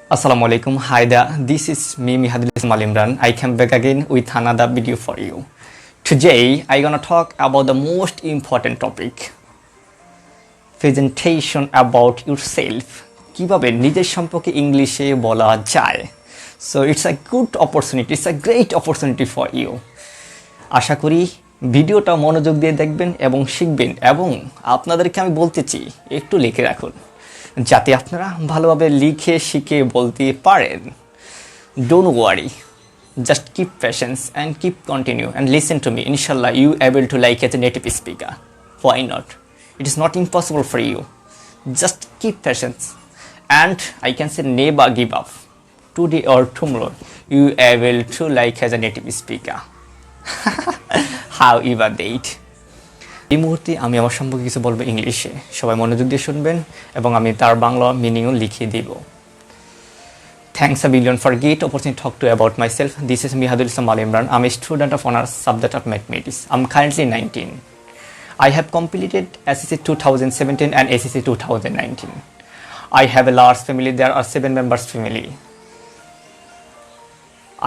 Assalamualaikum. Hi there. This is me, Emran. I came back again with another video for you. Today, I gonna talk about the most important topic. Presentation about yourself. কিভাবে নিজের সম্পর্কে ইংলিশে বলা যায়। So it's a good opportunity. It's a great opportunity for you. আশা করি ভিডিওটা মনোযোগ দিয়ে দেখবেন এবং শিখবেন এবং আপনাদেরকে আমি বলতেছি একটু লিখে রাখুন যাতে আপনারা ভালোভাবে লিখে শিখে বলতে পারেন। Don't worry, just keep patience and keep continue and listen to me. Inshallah, you able to like as a native speaker. Why not? It is not impossible for you. Just keep patience and I can say never give up. Today or tomorrow, you able to like as a native speaker. However date. এই মুহূর্তে আমি আমার সম্পর্কে কিছু বলবো ইংলিশে, সবাই মনোযোগ দিয়ে শুনবেন এবং আমি তার বাংলা মিনিংও লিখিয়ে দিব। Thanks a billion for great opportunity to talk to you about myself. This is me, Emran. I'm a student of honors subject of mathematics. I'm currently 19. I have completed SSC 2017 and SSC 2019. I have a large family. There are 7 members family.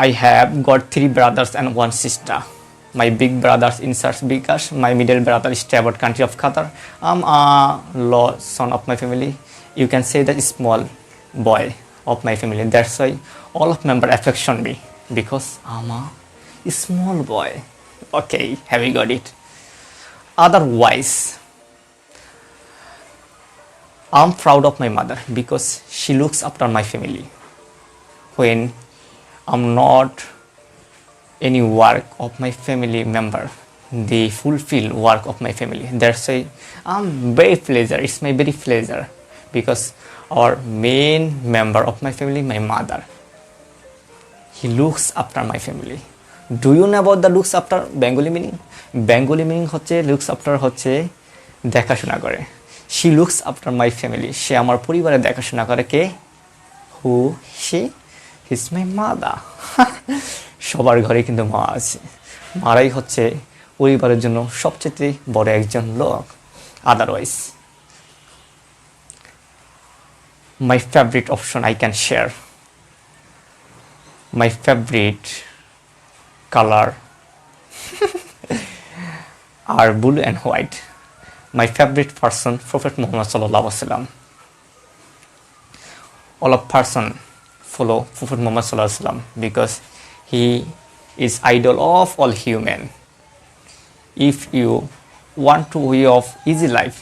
I have got 3 brothers and 1 sister. My big brother in Bikash, my middle brother is about country of Qatar. I'm a low son of my family. You can say that small boy of my family. That's why all of member affection me because I'm a small boy. Okay, have you got it? Otherwise, I'm proud of my mother because she looks after my family. When I'm not any work of my family member, they fulfill work of my family. That's why I'm very pleasure. It's my very pleasure because our main member of my family, my mother, he looks after my family. Do you know about the looks after Bengali meaning? Bengali meaning হচ্ছে looks after হচ্ছে দেখাশোনা করে. She looks after my family. সে আমার পরিবারের দেখাশোনা করে কে? Who? She? He's my mother. সবার ঘরে কিন্তু মা আছে, মারাই হচ্ছে পরিবারের জন্য সবচেয়ে বড় একজন লোক। Otherwise my favorite option I can share, my favorite color are blue and white. My favorite person, Prophet Muhammad sallallahu alaihi wasallam. All of person follow Prophet Muhammad sallallahu alaihi wasallam because he is idol of all human. If you want to way of easy life,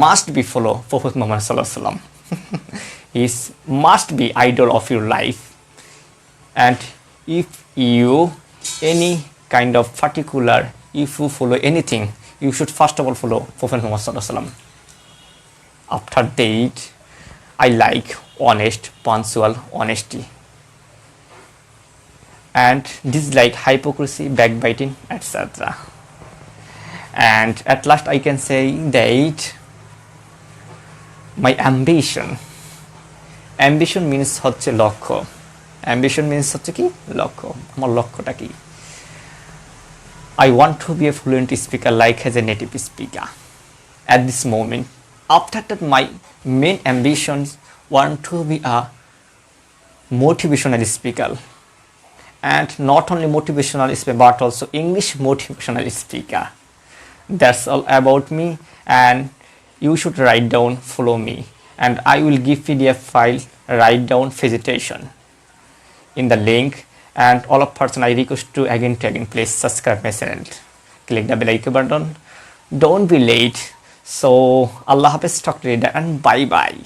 must be follow Prophet Muhammad sallallahu alaihi wasallam. He must be idol of your life. And if you any kind of particular, if you follow anything, you should first of all follow Prophet Muhammad sallallahu alaihi wasallam. After that, I like honest, punctual, honesty. And this is like hypocrisy, backbiting, etc. And at last I can say that my ambition means হচ্ছে লক্ষ্য, ambition means হচ্ছে কি লক্ষ্য, আমার লক্ষ্যটা কি? I want to be a fluent speaker like as a native speaker at this moment. After that my main ambitions want to be a motivational speaker. And not only motivational speaker but also English motivational speaker. That's all about me and you should write down, follow me and I will give PDF file, write down presentation in the link and all of person I request to again please subscribe my channel, click the bell icon button, don't be late. So Allah Hafiz, talk to you later and bye bye.